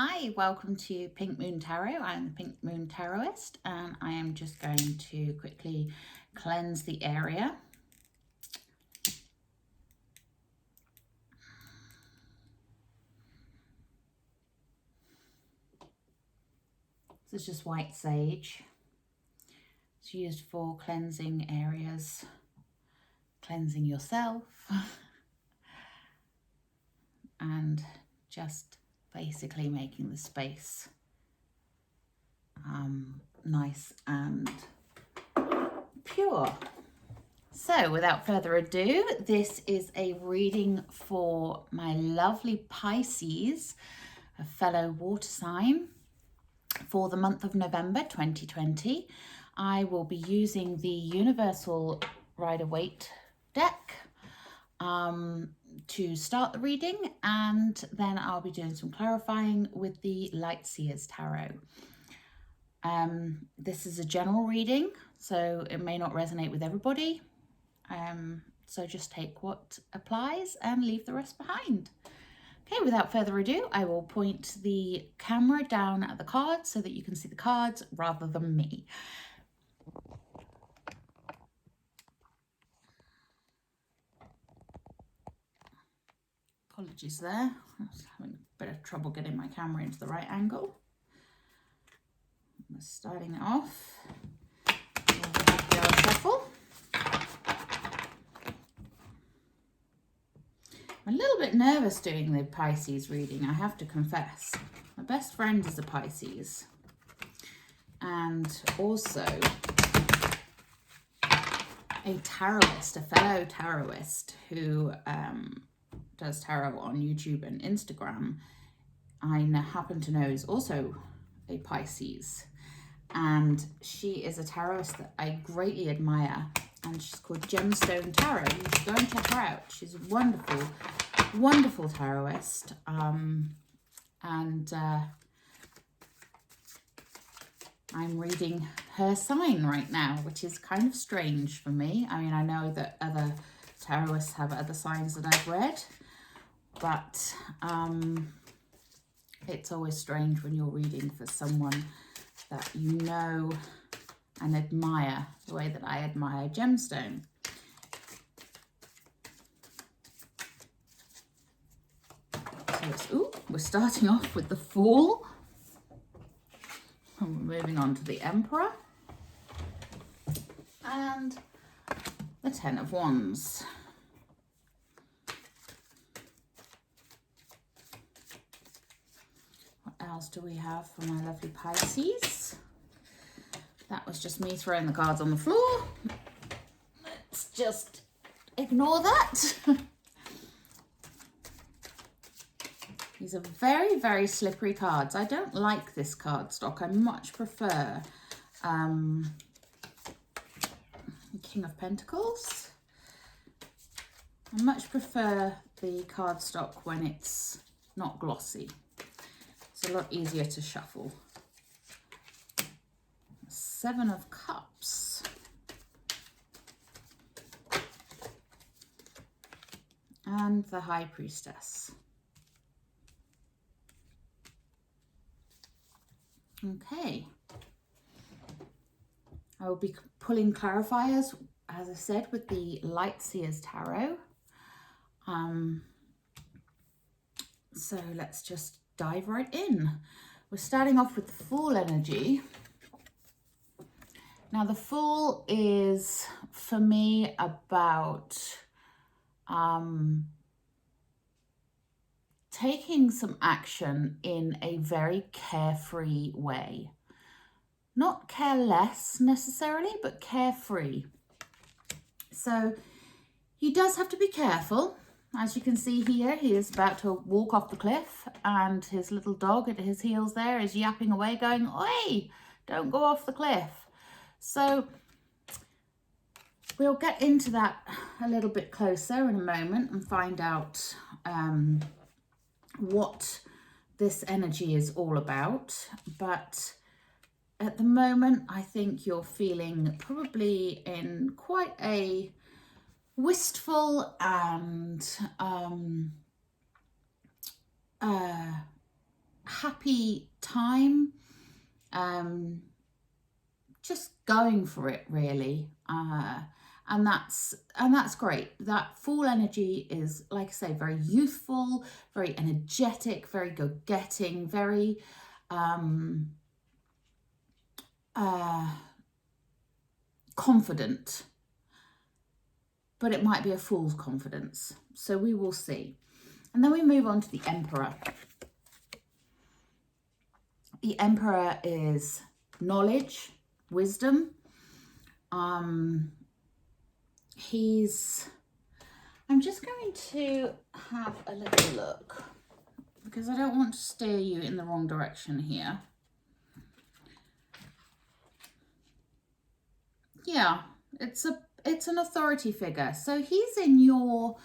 Hi, welcome to Pink Moon Tarot. I'm the Pink Moon Tarotist, and I am just going to quickly cleanse the area. This is just white sage. It's used for cleansing areas, cleansing yourself, and just basically making the space nice and pure. So without further ado, this is a reading for my lovely Pisces, a fellow water sign, for the month of November 2020. I will be using the Universal Rider-Waite deck to start the reading, and then I'll be doing some clarifying with the Light Seers Tarot. This is a general reading, so it may not resonate with everybody. So just take what applies and leave the rest behind. Okay, without further ado, I will point the camera down at the cards so that you can see the cards rather than me. Apologies there, I was having a bit of trouble getting my camera into the right angle. We're starting it off with the shuffle. I'm a little bit nervous doing the Pisces reading, I have to confess. My best friend is a Pisces, and also a tarotist, a fellow tarotist who does tarot on YouTube and Instagram. I happen to know is also a Pisces, and she is a tarotist that I greatly admire, and she's called Gemstone Tarot. You should go and check her out. She's a wonderful, wonderful tarotist, and I'm reading her sign right now, which is kind of strange for me. I mean, I know that other tarotists have other signs that I've read, but it's always strange when you're reading for someone that you know and admire the way that I admire gemstone. So we're starting off with the Fool, and we're moving on to the Emperor and the Ten of Wands. What else do we have for my lovely Pisces? That was just me throwing the cards on the floor. Let's just ignore that. These are very, very slippery cards. I don't like this card stock. I much prefer King of Pentacles. I much prefer the card stock when it's not glossy. It's a lot easier to shuffle. Seven of Cups. And the High Priestess. Okay. I will be pulling clarifiers, as I said, with the Light Seers Tarot. So let's just dive right in. We're starting off with the Fool energy. Now, the Fool is, for me, about taking some action in a very carefree way. Not careless necessarily, but carefree. So he does have to be careful. As you can see here, he is about to walk off the cliff, and his little dog at his heels there is yapping away going, "Oi, don't go off the cliff." So we'll get into that a little bit closer in a moment and find out what this energy is all about. But at the moment, I think you're feeling probably in quite a wistful and happy time, just going for it really, and that's great. That Fool energy is, like I say, very youthful, very energetic, very go-getting, very confident, but it might be a fool's confidence, so we will see. And then we move on to the Emperor. The Emperor is knowledge, wisdom. I'm just going to have a little look because I don't want to steer you in the wrong direction here. Yeah, it's an authority figure. So he's in your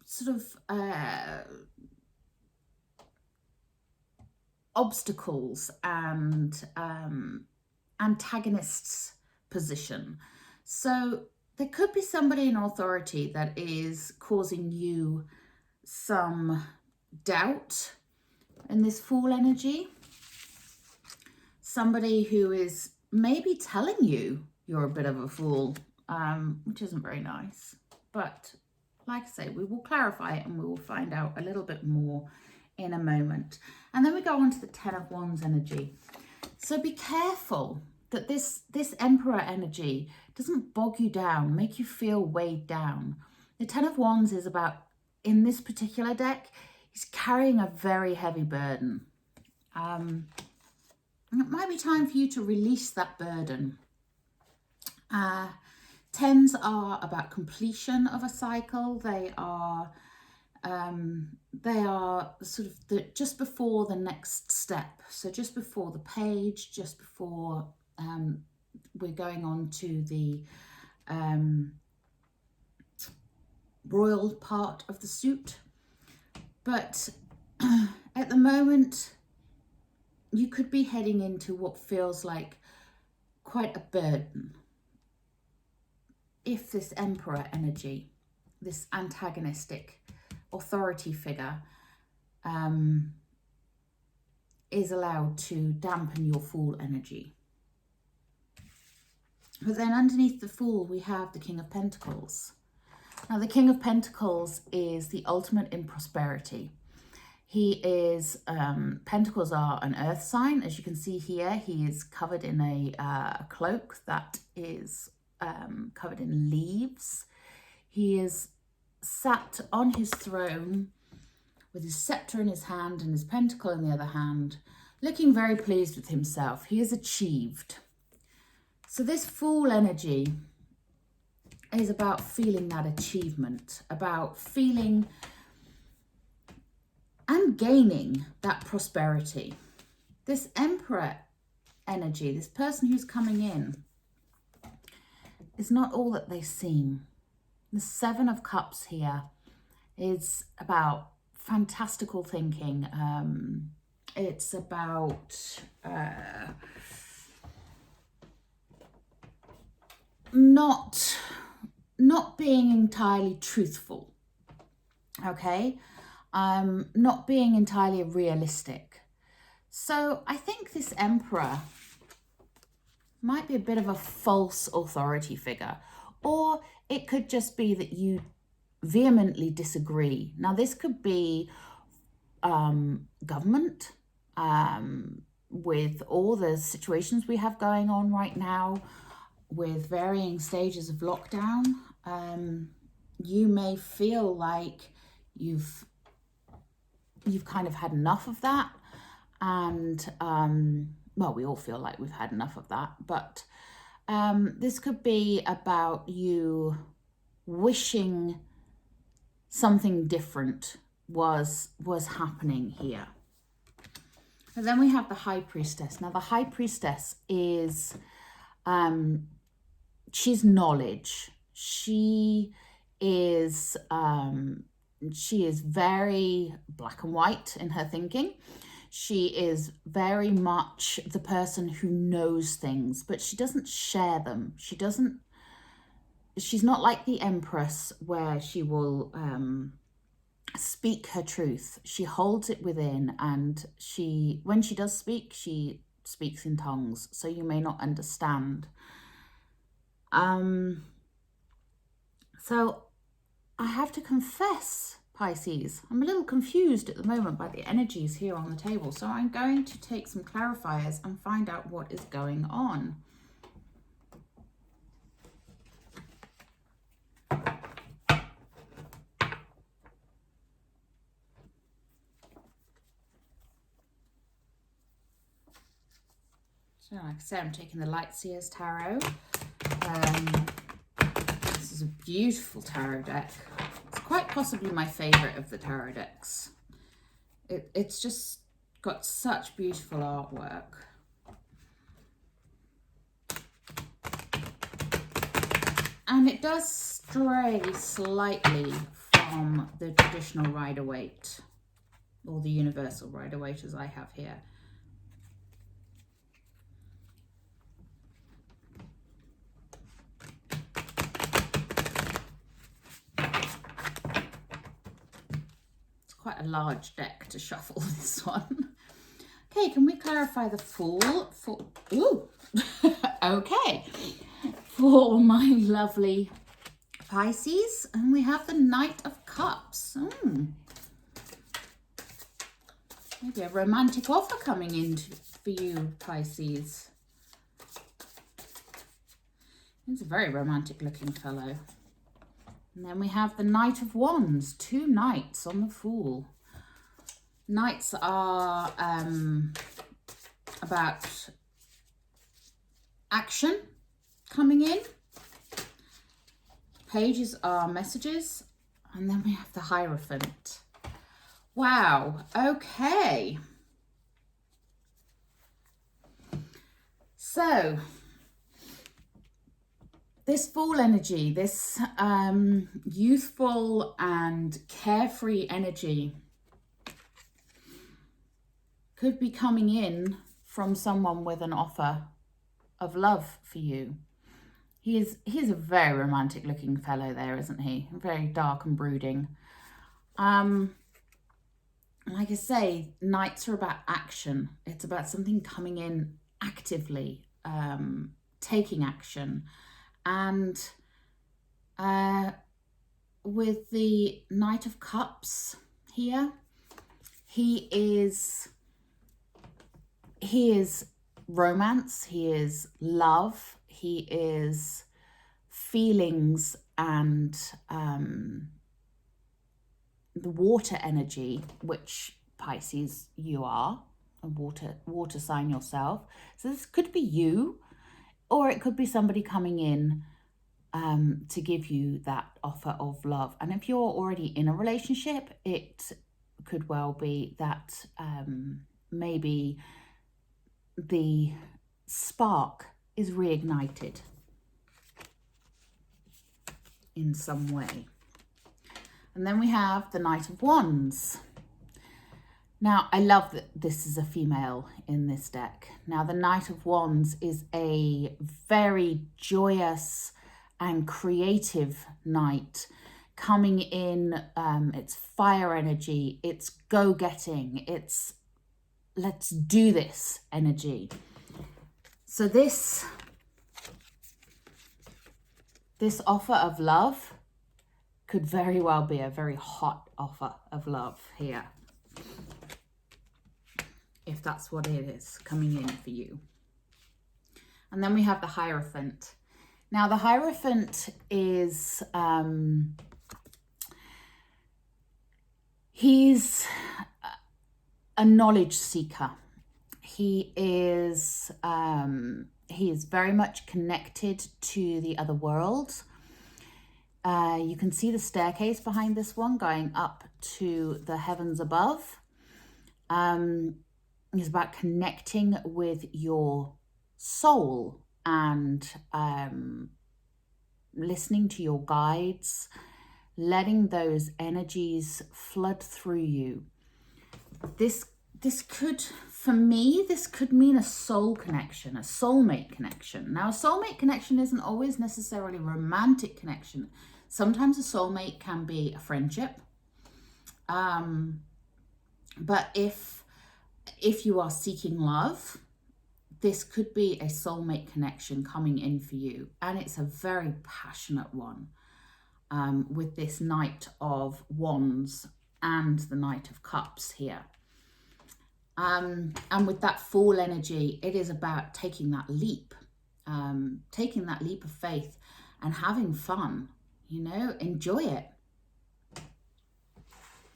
sort of obstacles and antagonists position. So there could be somebody in authority that is causing you some doubt in this Fool energy. Somebody who is maybe telling you you're a bit of a fool, which isn't very nice. But like I say, we will clarify it and we will find out a little bit more in a moment. And then we go on to the Ten of Wands energy. So be careful that this Emperor energy doesn't bog you down, make you feel weighed down. The Ten of Wands is about, in this particular deck, he's carrying a very heavy burden. It might be time for you to release that burden. Tens are about completion of a cycle. They are sort of just before the next step. So just before the page, just before we're going on to the royal part of the suit. But at the moment, you could be heading into what feels like quite a burden. If this Emperor energy, this antagonistic authority figure, is allowed to dampen your Fool energy. But then underneath the Fool, we have the King of Pentacles. Now, the King of Pentacles is the ultimate in prosperity. He is, Pentacles are an earth sign. As you can see here, he is covered in a cloak that is covered in leaves. He is sat on his throne with his scepter in his hand and his pentacle in the other hand, looking very pleased with himself. He has achieved. So this Fool energy is about feeling that achievement, about feeling and gaining that prosperity. This Emperor energy, this person who's coming in, is not all that they seem. The Seven of Cups here is about fantastical thinking. It's about not being entirely truthful, okay? Not being entirely realistic. So I think this Emperor might be a bit of a false authority figure, or it could just be that you vehemently disagree. Now, this could be government, with all the situations we have going on right now, with varying stages of lockdown. You may feel like you've kind of had enough of that, and well, we all feel like we've had enough of that, but this could be about you wishing something different was happening here. And then we have the High Priestess. Now, the High Priestess is she's knowledge. She is very black and white in her thinking. She is very much the person who knows things, but she doesn't share them. She's not like the Empress, where she will speak her truth. She holds it within, and when she does speak, she speaks in tongues, so you may not understand. So I have to confess, Pisces, I'm a little confused at the moment by the energies here on the table, so I'm going to take some clarifiers and find out what is going on. So like I say, I'm taking the Lightseers Tarot. This is a beautiful tarot deck. It's quite possibly my favourite of the tarot decks. It's just got such beautiful artwork. And it does stray slightly from the traditional Rider-Waite, or the universal Rider-Waite as I have here. Quite a large deck to shuffle this one. Okay, can we clarify the Fool for ooh okay, for my lovely Pisces? And we have the Knight of Cups. Maybe a romantic offer coming in for you, Pisces. He's a very romantic looking fellow. And then we have the Knight of Wands, 2 knights on the Fool. Knights are about action coming in. Pages are messages. And then we have the Hierophant. Wow, okay. So this Fool energy, this youthful and carefree energy could be coming in from someone with an offer of love for you. He's a very romantic looking fellow there, isn't he? Very dark and brooding. Like I say, Knights are about action. It's about something coming in actively, taking action. And with the Knight of Cups here, he is romance, he is love, he is feelings, and the water energy, which Pisces you are, a water sign yourself. So this could be you, or it could be somebody coming in to give you that offer of love. And if you're already in a relationship, it could well be that maybe the spark is reignited in some way. And then we have the Knight of Wands. Now, I love that this is a female in this deck. Now, the Knight of Wands is a very joyous and creative knight coming in. It's fire energy, it's go-getting, it's let's do this energy. So this offer of love could very well be a very hot offer of love here, if that's what it is coming in for you. And then we have the Hierophant. Now the Hierophant is he's a knowledge seeker. He is very much connected to the other world. You can see the staircase behind this one going up to the heavens above. It's about connecting with your soul and listening to your guides, letting those energies flood through you. This could, for me, this could mean a soul connection, a soulmate connection. Now, a soulmate connection isn't always necessarily a romantic connection. Sometimes a soulmate can be a friendship. But if you are seeking love, this could be a soulmate connection coming in for you. And it's a very passionate one, with this Knight of Wands and the Knight of Cups here. And with that Fool energy, it is about taking that leap of faith and having fun, you know, enjoy it.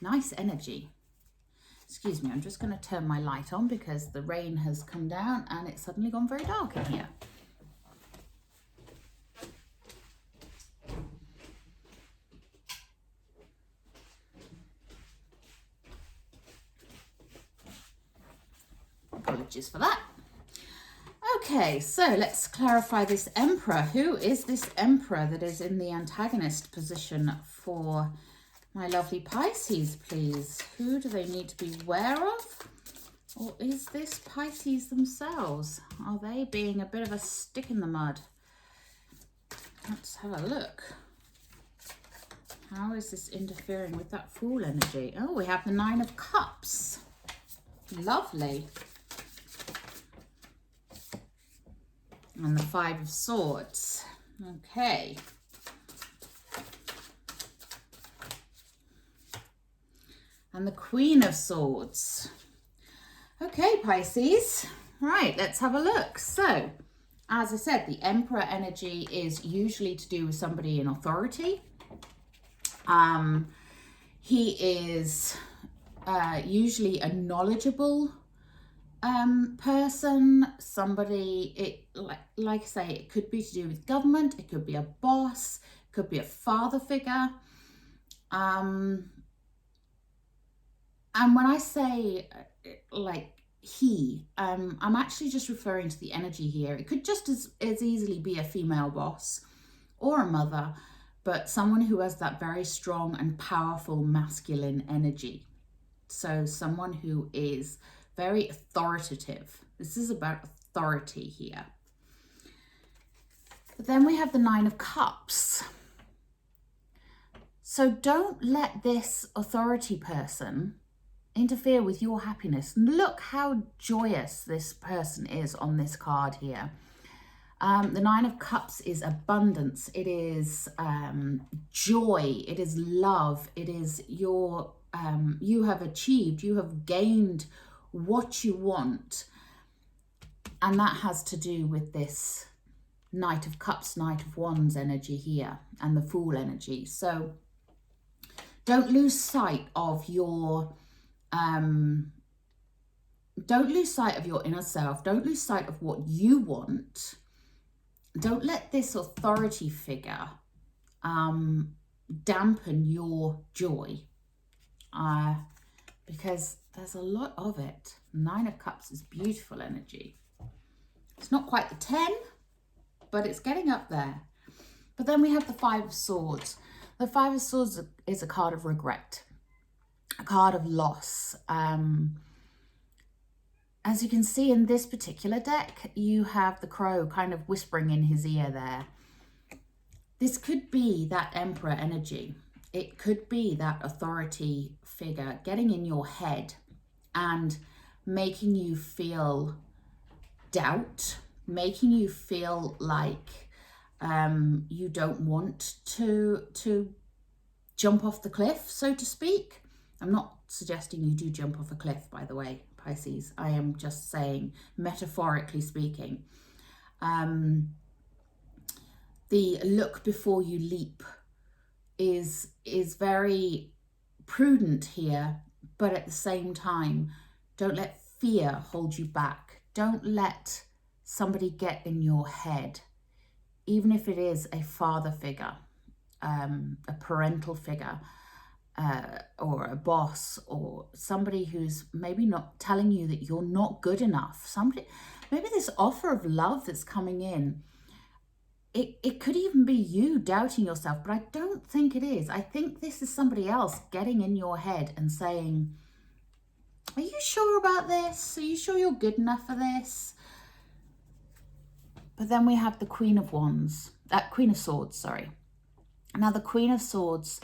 Nice energy. Excuse me, I'm just going to turn my light on because the rain has come down and it's suddenly gone very dark in here. Apologies for that. Okay, so let's clarify this Emperor. Who is this Emperor that is in the antagonist position for my lovely Pisces, please? Who do they need to be aware of? Or is this Pisces themselves? Are they being a bit of a stick in the mud? Let's have a look. How is this interfering with that Fool energy? Oh, we have the Nine of Cups. Lovely. And the Five of Swords. Okay. And the Queen of Swords. Okay, Pisces. Right, let's have a look. So, as I said, the Emperor energy is usually to do with somebody in authority. He is usually a knowledgeable person, somebody, like I say, it could be to do with government, it could be a boss, it could be a father figure. And when I say like I'm actually just referring to the energy here. It could just as easily be a female boss or a mother, but someone who has that very strong and powerful masculine energy. So someone who is very authoritative. This is about authority here. But then we have the Nine of Cups. So don't let this authority person interfere with your happiness. Look how joyous this person is on this card here. The Nine of Cups is abundance. It is joy. It is love. It is your, you have achieved, you have gained what you want. And that has to do with this Knight of Cups, Knight of Wands energy here and the Fool energy. So don't lose sight of your inner self. Don't lose sight of what you want. Don't let this authority figure dampen your joy, because there's a lot of it. Nine of Cups is beautiful energy. It's not quite the 10, but it's getting up there. But then we have the Five of Swords. The Five of Swords is a card of regret, a card of loss. As you can see in this particular deck, you have the Crow kind of whispering in his ear there. This could be that Emperor energy. It could be that authority figure getting in your head and making you feel doubt, making you feel like you don't want to jump off the cliff, so to speak. I'm not suggesting you do jump off a cliff, by the way, Pisces. I am just saying, metaphorically speaking. The look before you leap is very prudent here, but at the same time, don't let fear hold you back. Don't let somebody get in your head, even if it is a father figure, a parental figure, or a boss, or somebody who's maybe not telling you that you're not good enough. Somebody, maybe this offer of love that's coming in, it could even be you doubting yourself, but I don't think it is. I think this is somebody else getting in your head and saying, are you sure about this? Are you sure you're good enough for this? But then we have the Queen of Wands, Queen of Swords, sorry. Now the Queen of Swords,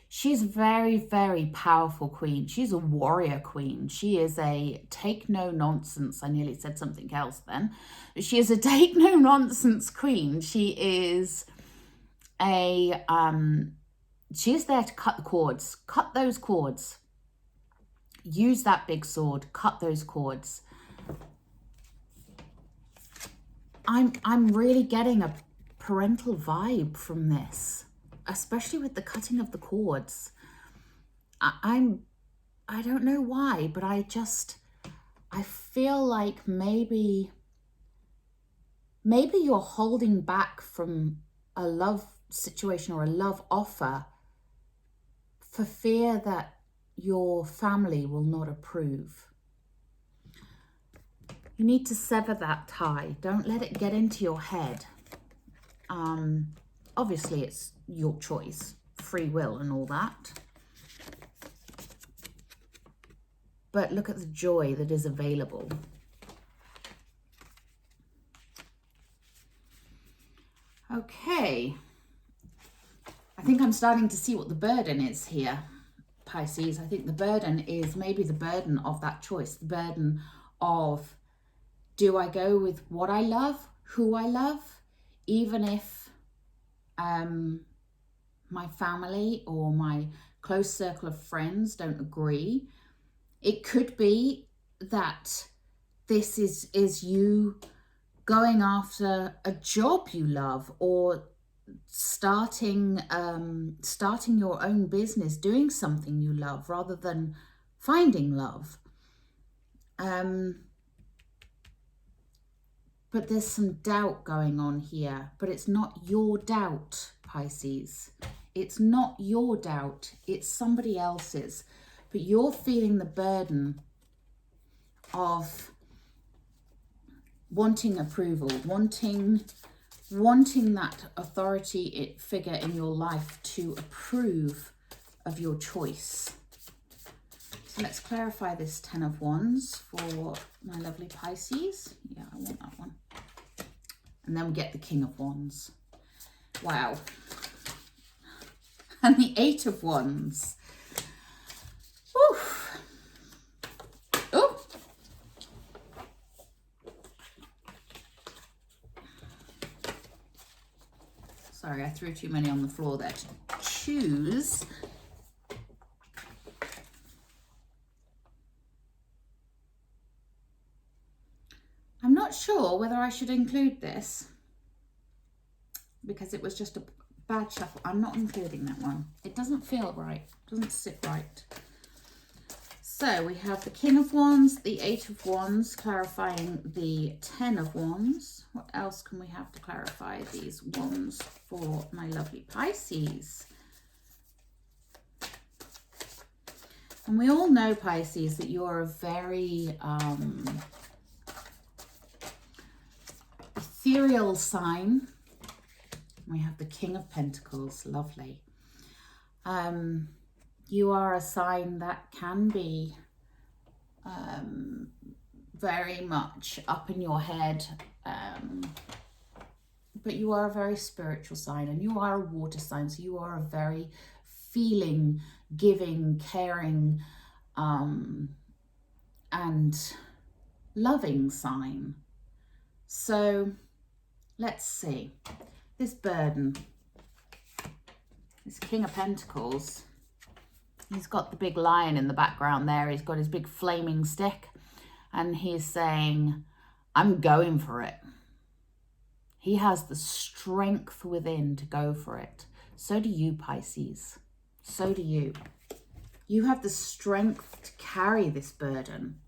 She's very, very powerful queen. She's a warrior queen. She is a take no nonsense. I nearly said something else then. She is a take no nonsense queen. She is she's there to cut the cords. Cut those cords. Use that big sword. Cut those cords. I'm really getting a parental vibe from this, especially with the cutting of the cords. I don't know why, but I feel like maybe you're holding back from a love situation or a love offer for fear that your family will not approve. You need to sever that tie. Don't let it get into your head. Obviously, it's your choice, free will and all that. But look at the joy that is available. Okay. I think I'm starting to see what the burden is here, Pisces. I think the burden is maybe the burden of that choice, the burden of, do I go with what I love, who I love, even if my family or my close circle of friends don't agree? It could be that this is you going after a job you love, or starting your own business, doing something you love rather than finding love. But there's some doubt going on here, but it's not your doubt, Pisces. It's not your doubt, it's somebody else's. But you're feeling the burden of wanting approval, wanting that authority figure in your life to approve of your choice. So let's clarify this Ten of Wands for my lovely Pisces. Yeah, I want that one. And then we get the King of Wands. Wow. And the Eight of Wands. Oof. Oh. Sorry, I threw too many on the floor there to choose. I'm not sure whether I should include this because it was just a bad shuffle. I'm not including that one. It doesn't feel right. It doesn't sit right. So we have the King of Wands, the Eight of Wands, clarifying the Ten of Wands. What else can we have to clarify these wands for my lovely Pisces? And we all know, Pisces, that you're a very ethereal sign. We have the King of Pentacles, lovely. You are a sign that can be very much up in your head, but you are a very spiritual sign, and you are a water sign, so you are a very feeling, giving, caring, and loving sign. So let's see. This burden, this King of Pentacles, he's got the big lion in the background there. He's got his big flaming stick and he's saying, I'm going for it. He has the strength within to go for it. So do you, Pisces. So do you. You have the strength to carry this burden.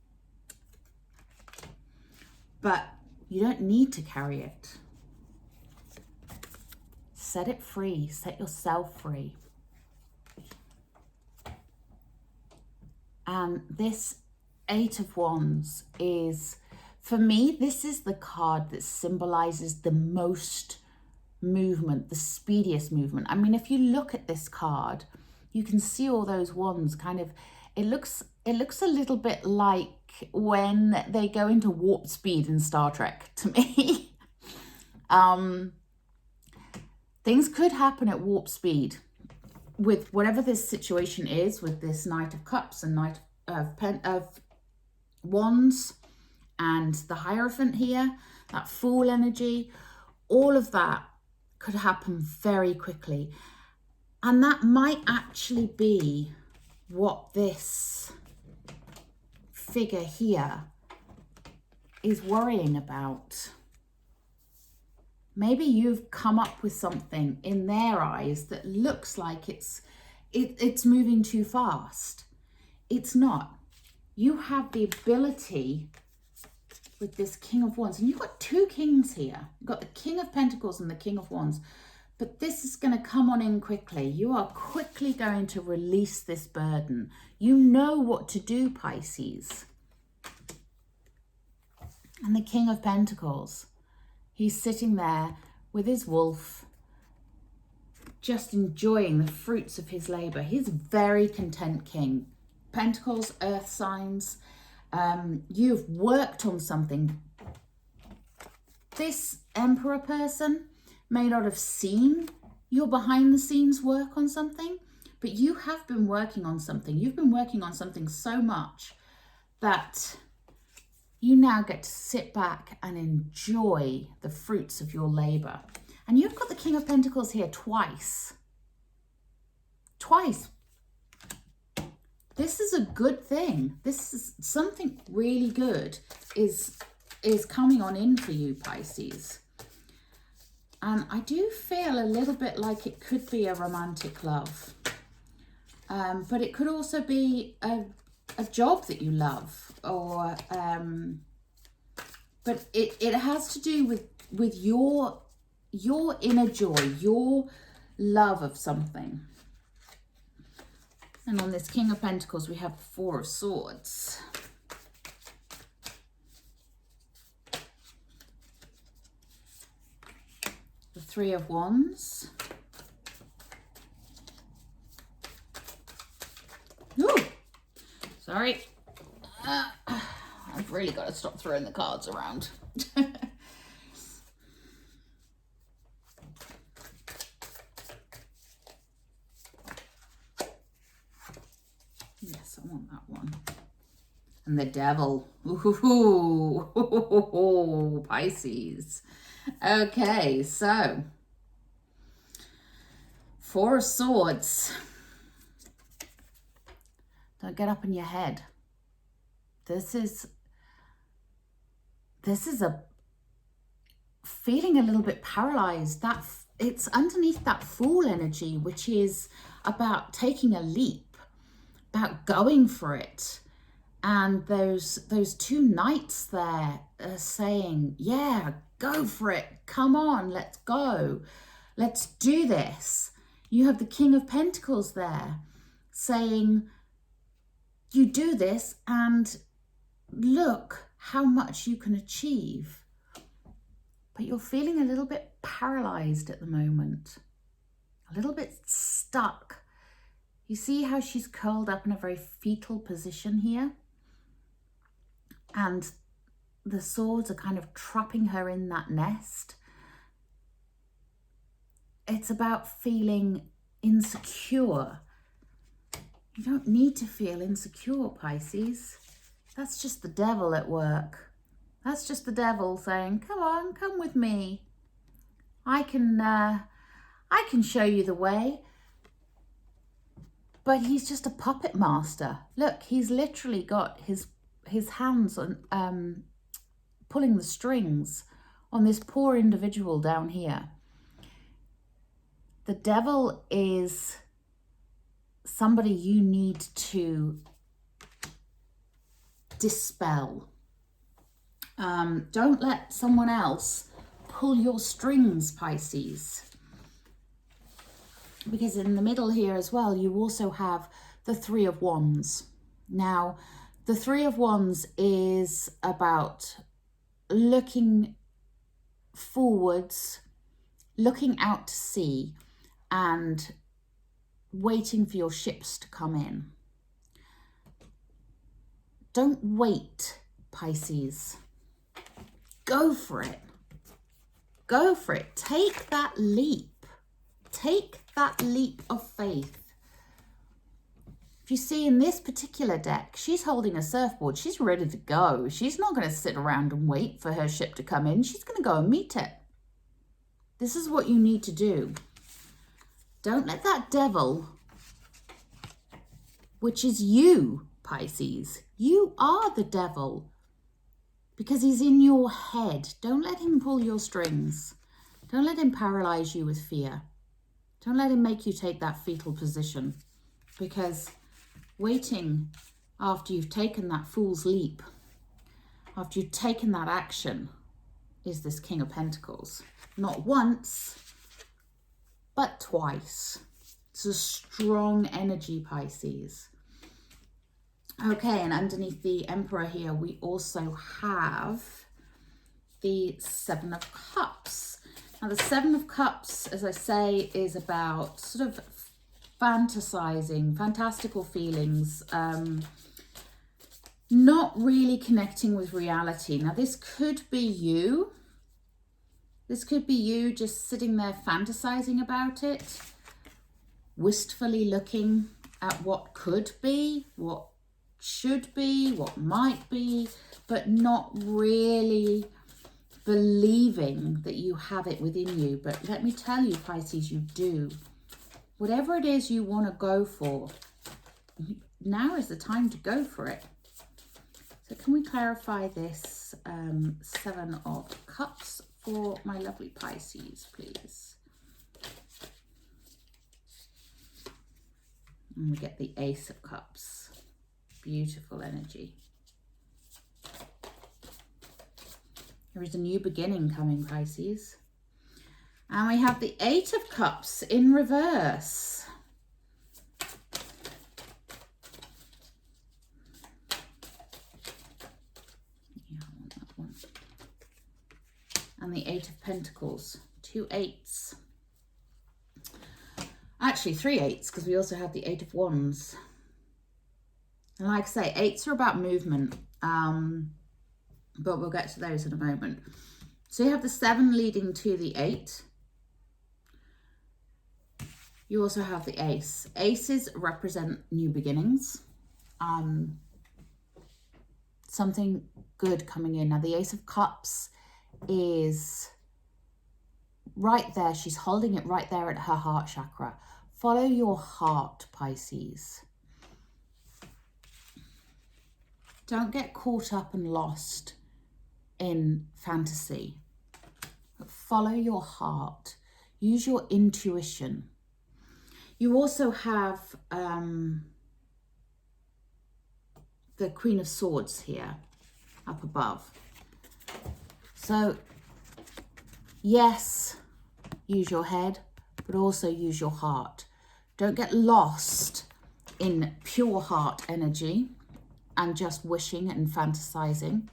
But you don't need to carry it. Set it free. Set yourself free. And this Eight of Wands is, for me, this is the card that symbolizes the most movement, the speediest movement. I mean, if you look at this card, you can see all those wands kind of, it looks a little bit like when they go into warp speed in Star Trek to me. Things could happen at warp speed. with whatever this situation is, with this Knight of Cups and Knight of Wands and the Hierophant here, that Fool energy, all of that could happen very quickly. And that might actually be what this figure here is worrying about. Maybe you've come up with something in their eyes that looks like it's moving too fast. It's not. You have the ability with this King of Wands, and you've got two kings here. You've got the King of Pentacles and the King of Wands, but this is going to come on in quickly. You are quickly going to release this burden. You know what to do, Pisces. And the King of Pentacles, he's sitting there with his wolf, just enjoying the fruits of his labor. He's a very content king. Pentacles, earth signs. You've worked on something. This Emperor person may not have seen your behind the scenes work on something, but you have been working on something. You've been working on something so much that you now get to sit back and enjoy the fruits of your labor. And you've got the King of Pentacles here twice. Twice. This is a good thing. This is something really good is coming on in for you, Pisces. And I do feel a little bit like it could be a romantic love. But it could also be a job that you love, or but it has to do with your inner joy, your love of something. And on this King of Pentacles, we have the Four of Swords. The Three of Wands. Ooh, sorry. I've really got to stop throwing the cards around. Yes, I want that one. And the Devil. Ooh, Pisces. Okay, so Four of Swords. Don't get up in your head. This is a feeling a little bit paralyzed. That it's underneath that Fool energy, which is about taking a leap, about going for it. And those two knights there are saying, yeah, go for it. Come on, let's go. Let's do this. You have the King of Pentacles there saying, you do this and look how much you can achieve. But you're feeling a little bit paralyzed at the moment, a little bit stuck. You see how she's curled up in a very fetal position here? And the swords are kind of trapping her in that nest. It's about feeling insecure. You don't need to feel insecure, Pisces. That's just the devil at work. That's just the devil saying, come on, come with me. I can show you the way. But he's just a puppet master. Look, he's literally got his hands on pulling the strings on this poor individual down here. The devil is somebody you need to dispel. Don't let someone else pull your strings, Pisces. Because in the middle here as well, you also have the Three of Wands. Now, the Three of Wands is about looking forwards, looking out to sea, and waiting for your ships to come in. Don't wait, Pisces. Go for it. Go for it. Take that leap. Take that leap of faith. If you see in this particular deck, she's holding a surfboard. She's ready to go. She's not going to sit around and wait for her ship to come in. She's going to go and meet it. This is what you need to do. Don't let that devil, which is you, Pisces. You are the devil because he's in your head. Don't let him pull your strings. Don't let him paralyze you with fear. Don't let him make you take that fetal position, because waiting after you've taken that fool's leap, after you've taken that action, is this King of Pentacles. Not once, but twice. It's a strong energy, Pisces. Okay, and underneath the Emperor here, we also have the Seven of Cups. Now, the Seven of Cups, as I say, is about sort of fantasizing, fantastical feelings, not really connecting with reality. Now, this could be you. This could be you just sitting there fantasizing about it, wistfully looking at what could be, what should be, what might be, but not really believing that you have it within you. But let me tell you, Pisces, you do. Whatever it is you want to go for, now is the time to go for it. So can we clarify this Seven of Cups for my lovely Pisces, please? And we get the Ace of Cups. Beautiful energy. There is a new beginning coming, Pisces. And we have the Eight of Cups in reverse. Yeah, I want that one. And the Eight of Pentacles. 2 eights. Actually, 3 eights, because we also have the Eight of Wands. And like I say, eights are about movement. But we'll get to those in a moment. So you have the 7 leading to the 8. You also have the Ace. Aces represent new beginnings. Something good coming in. Now, the Ace of Cups is right there. She's holding it right there at her heart chakra. Follow your heart, Pisces. Don't get caught up and lost in fantasy. But follow your heart. Use your intuition. You also have the Queen of Swords here up above. So, yes, use your head, but also use your heart. Don't get lost in pure heart energy and just wishing and fantasizing.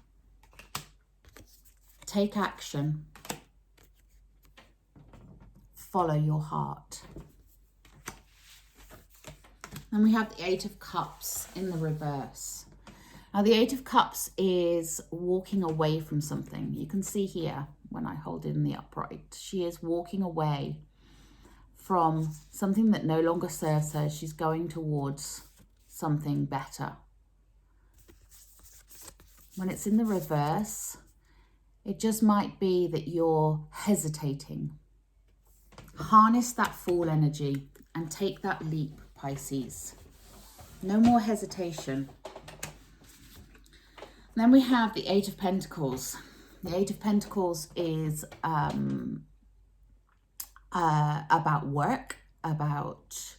Take action. Follow your heart. And we have the Eight of Cups in the reverse. Now, the Eight of Cups is walking away from something. You can see here when I hold it in the upright. She is walking away from something that no longer serves her. She's going towards something better. When it's in the reverse, it just might be that you're hesitating. Harness that Fool energy and take that leap, Pisces. No more hesitation. Then we have the Eight of Pentacles. The Eight of Pentacles is about work, about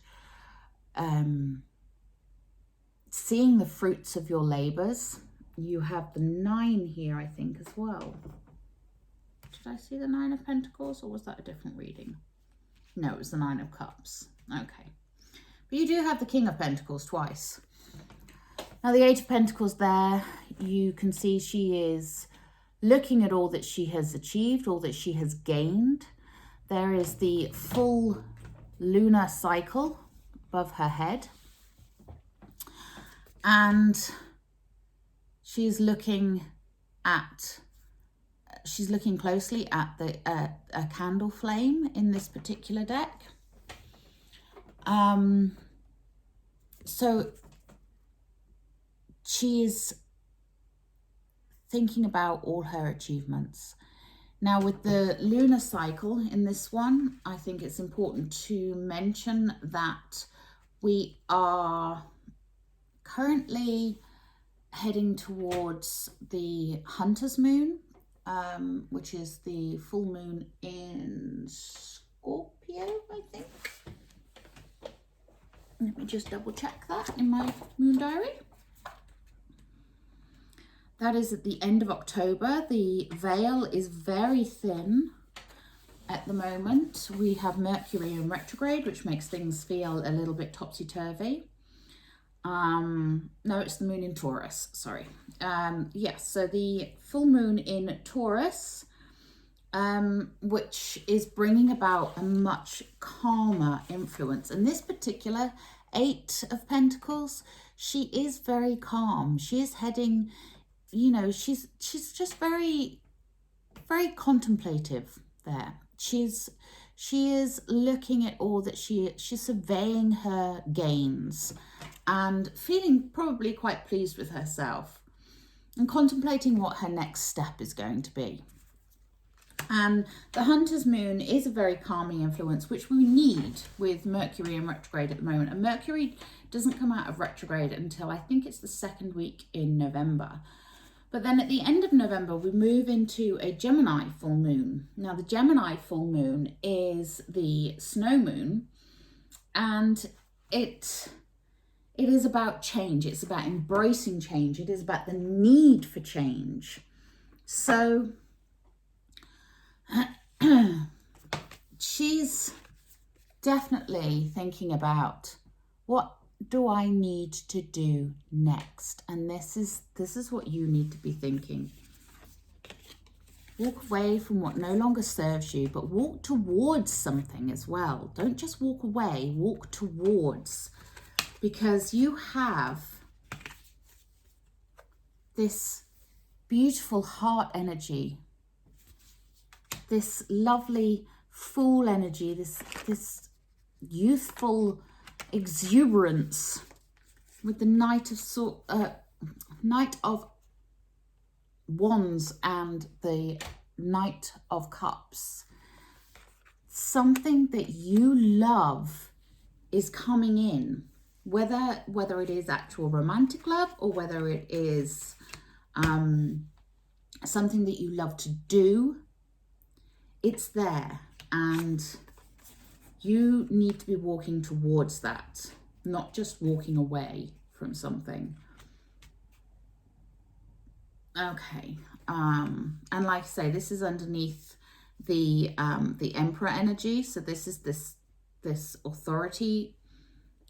seeing the fruits of your labors. You have the 9 here, I think, as well. Did I see the 9 of Pentacles, or was that a different reading? No, it was the 9 of Cups. Okay. But you do have the King of Pentacles twice. Now, the Eight of Pentacles there, you can see she is looking at all that she has achieved, all that she has gained. There is the full lunar cycle above her head. And she's looking closely at a candle flame in this particular deck. So she's thinking about all her achievements. Now, with the lunar cycle in this one, I think it's important to mention that we are currently heading towards the Hunter's Moon, which is the full moon in Scorpio, I think. Let me just double check that in my moon diary. That is at the end of October. The veil is very thin at the moment. We have Mercury in retrograde, which makes things feel a little bit topsy-turvy. No, it's the moon in Taurus, sorry. Yes, so the full moon in Taurus, which is bringing about a much calmer influence. And this particular Eight of Pentacles, she is very calm. She is heading, you know, she's just very, very contemplative there. She is looking at all that she's surveying her gains and feeling probably quite pleased with herself and contemplating what her next step is going to be. And the Hunter's Moon is a very calming influence, which we need with Mercury in retrograde at the moment. And Mercury doesn't come out of retrograde until I think it's the second week in November. But then at the end of November, we move into a Gemini full moon. Now, the Gemini full moon is the snow moon, and it is about change. It's about embracing change. It is about the need for change. So she's definitely thinking about, what do I need to do next? And this is what you need to be thinking. Walk away from what no longer serves you, but walk towards something as well. Don't just walk away, walk towards, because you have this beautiful heart energy, this lovely fool energy, this youthful exuberance with the Knight of Wands and the Knight of Cups. Something that you love is coming in, whether it is actual romantic love or whether it is something that you love to do. It's there, and you need to be walking towards that, not just walking away from something. Okay, and like I say, this is underneath the Emperor energy. So this is this authority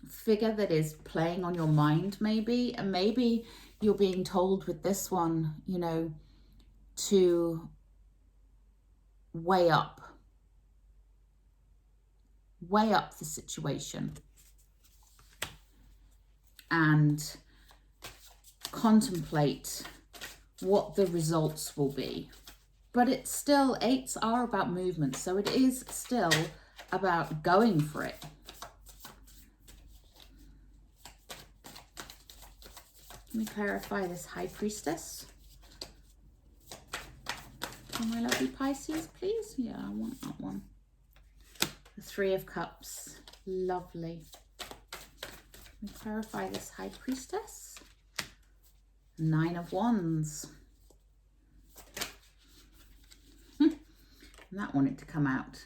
figure that is playing on your mind, maybe, and maybe you're being told with this one, you know, to weigh up the situation and contemplate what the results will be. But it's still, eights are about movement, so it is still about going for it. Let me clarify this High Priestess. For my lovely Pisces, please. Yeah, I want that one. The Three of Cups. Lovely. Let me clarify this High Priestess. Nine of Wands. And that wanted to come out.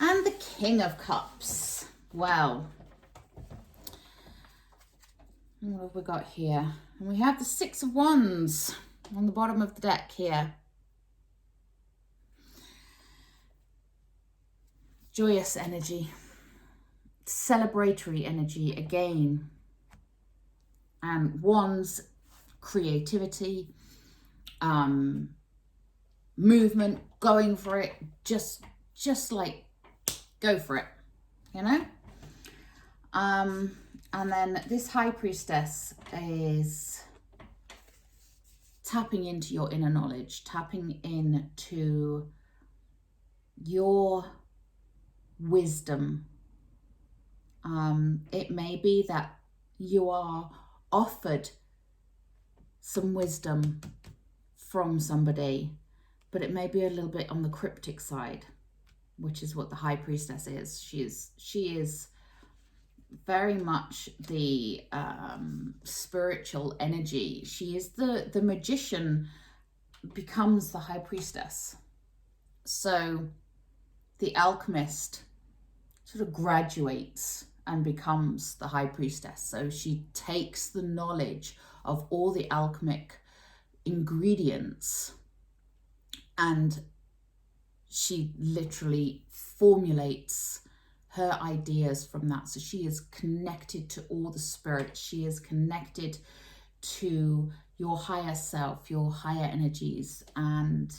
And the King of Cups. Well, what have we got here? And we have the Six of Wands on the bottom of the deck here. Joyous energy, celebratory energy again, and Wands, creativity, movement, going for it, just like go for it, you know. And then this High Priestess is tapping into your inner knowledge, tapping into your wisdom. It may be that you are offered some wisdom from somebody, but it may be a little bit on the cryptic side, which is what the High Priestess is. She is very much the spiritual energy. She is the magician becomes the High Priestess. So the alchemist sort of graduates and becomes the High Priestess. So she takes the knowledge of all the alchemic ingredients and she literally formulates her ideas from that. So she is connected to all the spirits. She is connected to your higher self, your higher energies, and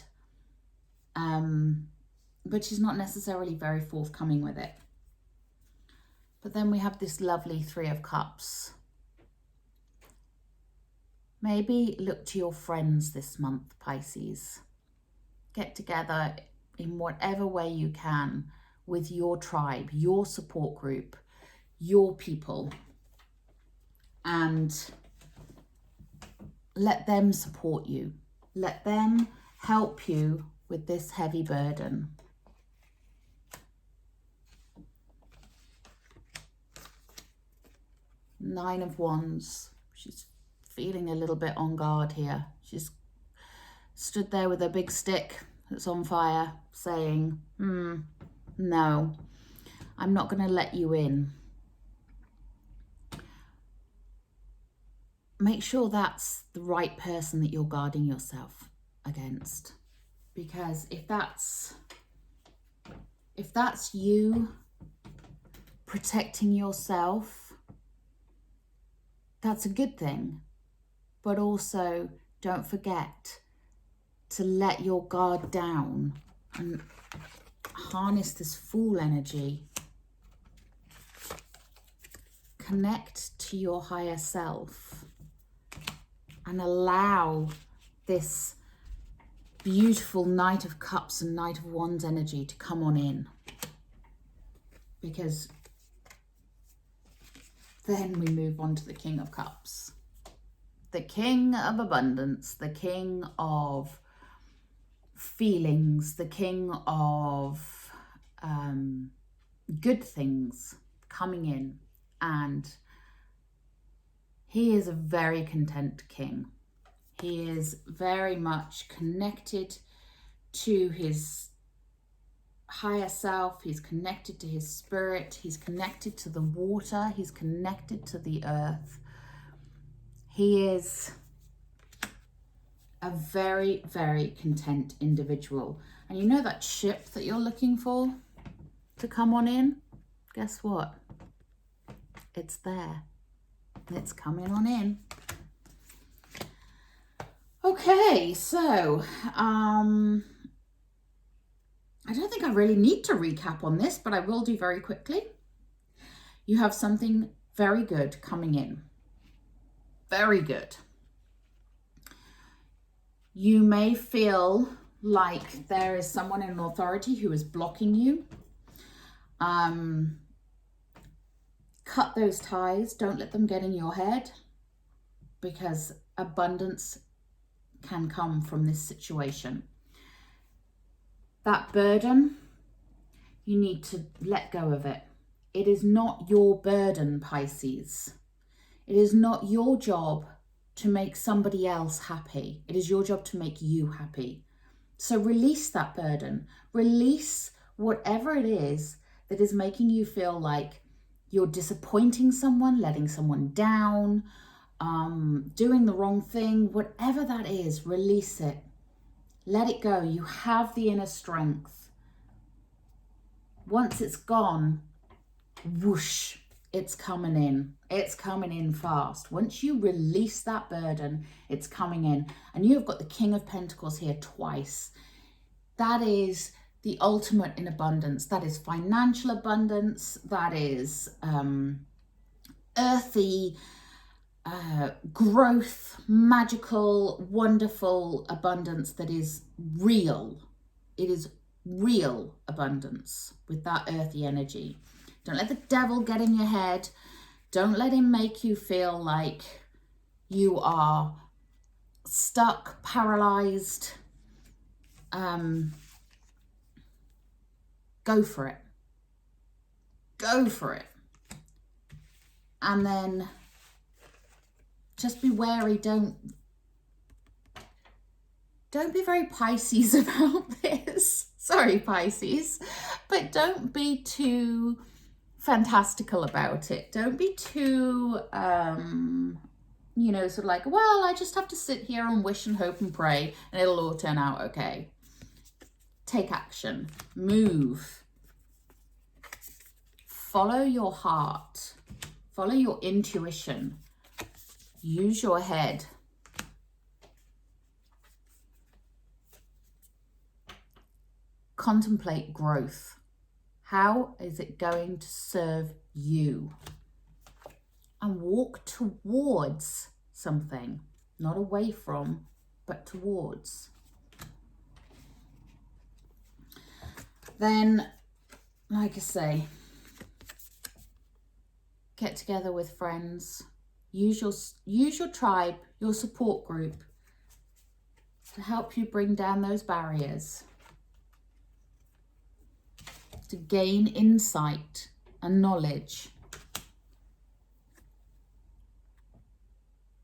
but she's not necessarily very forthcoming with it. But then we have this lovely Three of Cups. Maybe look to your friends this month, Pisces. Get together in whatever way you can with your tribe, your support group, your people, and let them support you. Let them help you with this heavy burden. Nine of Wands. She's feeling a little bit on guard here. She's stood there with a big stick that's on fire saying, no, I'm not going to let you in. Make sure that's the right person that you're guarding yourself against. Because if that's you protecting yourself, that's a good thing. But also don't forget to let your guard down and harness this Fool energy. Connect to your higher self and allow this beautiful Knight of Cups and Knight of Wands energy to come on in. Because then we move on to the King of Cups. The King of Abundance, the King of feelings, the King of good things coming in. And he is a very content king. He is very much connected to his higher self. He's connected to his spirit. He's connected to the water. He's connected to the earth. He is a very, very content individual. And you know that ship that you're looking for to come on in? Guess what? It's there. It's coming on in. Okay, so I don't think I really need to recap on this, but I will do very quickly. You have something very good coming in. Very good. You may feel like there is someone in authority who is blocking you. Cut those ties. Don't let them get in your head, because abundance can come from this situation. That burden, you need to let go of it. It is not your burden, Pisces. It is not your job to make somebody else happy. It is your job to make you happy. So release that burden. Release whatever it is that is making you feel like you're disappointing someone, letting someone down, doing the wrong thing. Whatever that is, release it. Let it go. You have the inner strength. Once it's gone, whoosh, it's coming in. It's coming in fast. Once you release that burden, it's coming in. And you've got the King of Pentacles here twice. That is the ultimate in abundance. That is financial abundance. That is earthy, growth, magical, wonderful abundance that is real. It is real abundance with that earthy energy. Don't let the devil get in your head. Don't let him make you feel like you are stuck, paralyzed, go for it. Go for it. And then just be wary. Don't be very Pisces about this. Sorry, Pisces. But don't be too fantastical about it. Don't be too, you know, sort of like, well, I just have to sit here and wish and hope and pray and it'll all turn out okay. Take action. Move. Follow your heart. Follow your intuition. Use your head. Contemplate growth. How is it going to serve you? And walk towards something, not away from, but towards. Then, like I say, get together with friends. Use your tribe, your support group to help you bring down those barriers, to gain insight and knowledge,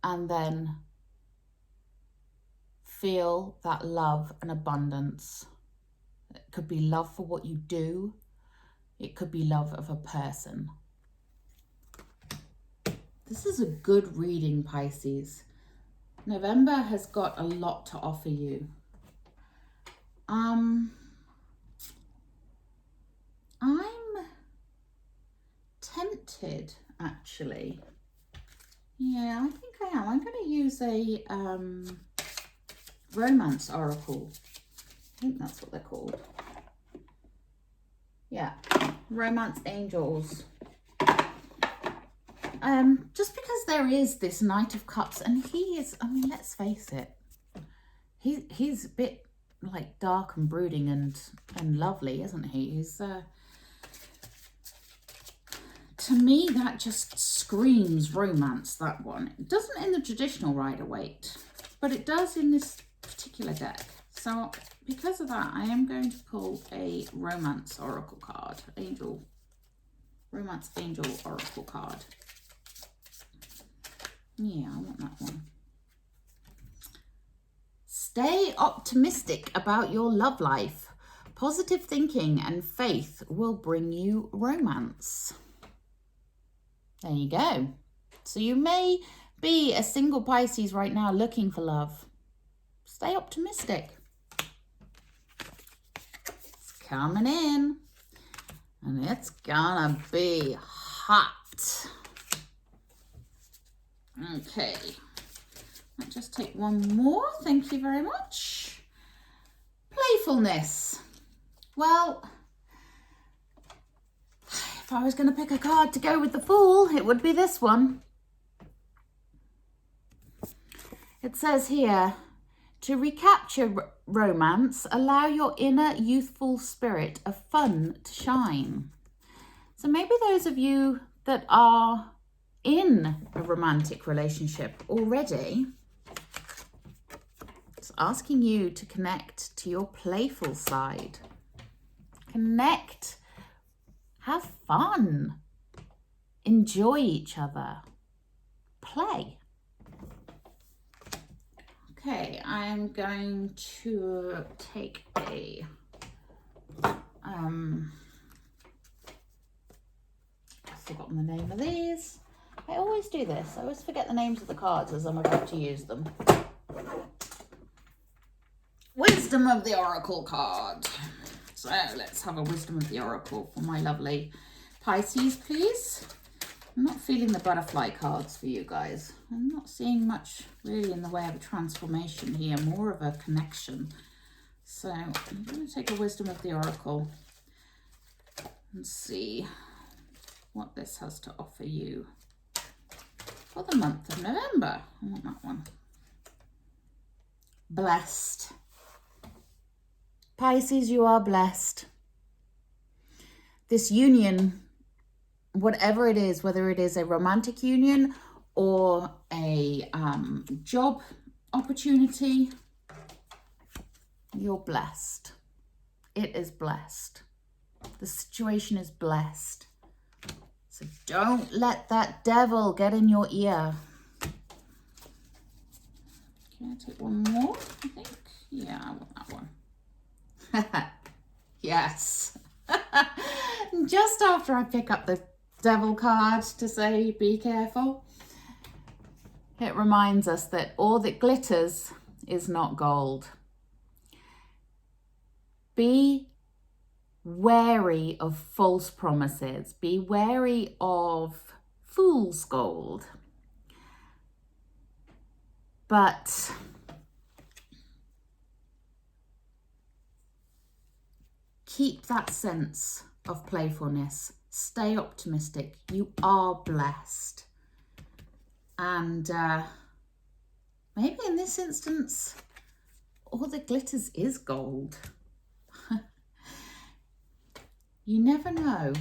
and then feel that love and abundance. It could be love for what you do. It could be love of a person. This is a good reading, Pisces. November has got a lot to offer you. I'm tempted, actually. Yeah, I think I am. I'm going to use a romance oracle. I think that's what they're called. Yeah, romance angels. Just because there is this Knight of Cups, and he is, I mean, let's face it, he's a bit like dark and brooding and lovely, isn't he? He's to me, that just screams romance, that one. It doesn't in the traditional Rider-Waite, but it does in this particular deck. So because of that, I am going to pull a romance oracle card, romance angel oracle card. Yeah, I want that one. Stay optimistic about your love life. Positive thinking and faith will bring you romance. There you go. So you may be a single Pisces right now looking for love. Stay optimistic. It's coming in. And it's gonna be hot. Okay. I'll just take one more. Thank you very much. Playfulness. Well, if I was going to pick a card to go with the Fool, it would be this one. It says here, to recapture romance, allow your inner youthful spirit of fun to shine. So maybe those of you that are in a romantic relationship already, it's asking you to connect to your playful side. Connect. Have fun. Enjoy each other. Play. Okay, I'm going to take a I've forgotten the name of these. I always do this. I always forget the names of the cards as I'm about to use them. Wisdom of the Oracle card. So let's have a Wisdom of the Oracle for my lovely Pisces, please. I'm not feeling the butterfly cards for you guys. I'm not seeing much really in the way of a transformation here, more of a connection. So I'm going to take a Wisdom of the Oracle and see what this has to offer you for the month of November. I want that one. Blessed. Pisces, you are blessed. This union, whatever it is, whether it is a romantic union or a job opportunity, you're blessed. It is blessed. The situation is blessed. So don't let that devil get in your ear. Can I take one more, I think? Yeah, I want that one. Yes. Just after I pick up the devil card to say be careful, it reminds us that all that glitters is not gold. Be wary of false promises. Be wary of fool's gold. But keep that sense of playfulness. Stay optimistic. You are blessed. And maybe in this instance, all that glitters is gold. You never know.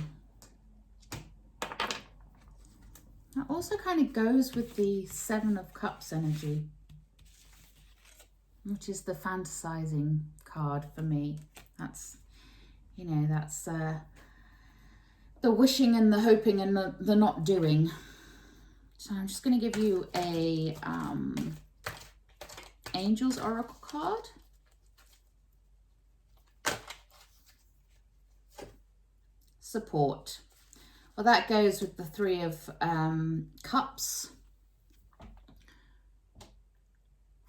That also kind of goes with the Seven of Cups energy, which is the fantasizing card for me. That's, you know, that's the wishing and the hoping and the not doing. So I'm just going to give you a Angel's Oracle card. Support. Well, that goes with the Three of Cups.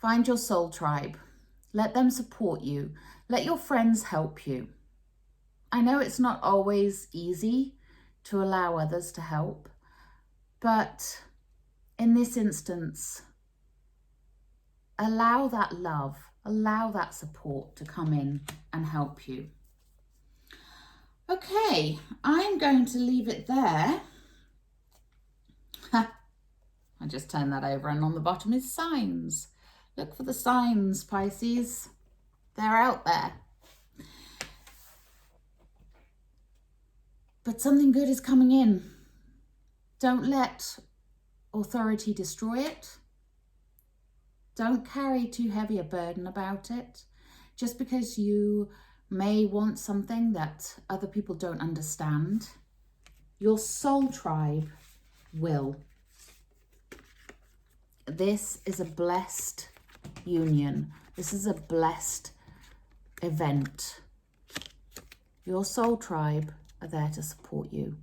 Find your soul tribe. Let them support you. Let your friends help you. I know it's not always easy to allow others to help, but in this instance, allow that love, allow that support to come in and help you. Okay, I'm going to leave it there. I just turned that over, and on the bottom is signs. Look for the signs, Pisces. They're out there. But something good is coming in. Don't let authority destroy it. Don't carry too heavy a burden about it. Just because you may want something that other people don't understand, your soul tribe will. This is a blessed union. This is a blessed event. Your soul tribe are there to support you,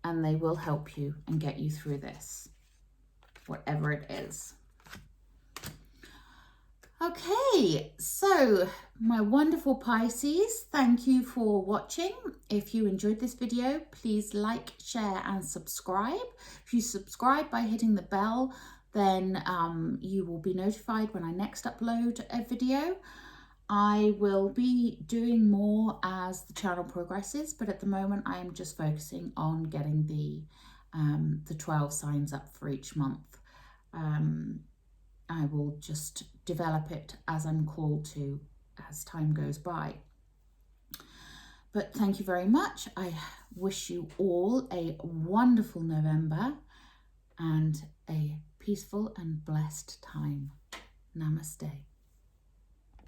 and they will help you and get you through this, whatever it is. Okay, so my wonderful Pisces, thank you for watching. If you enjoyed this video, please like, share and subscribe. If you subscribe by hitting the bell, then you will be notified when I next upload a video. I will be doing more as the channel progresses, but at the moment I am just focusing on getting the 12 signs up for each month. I will just develop it as I'm called to as time goes by. But thank you very much. I wish you all a wonderful November and a peaceful and blessed time. Namaste.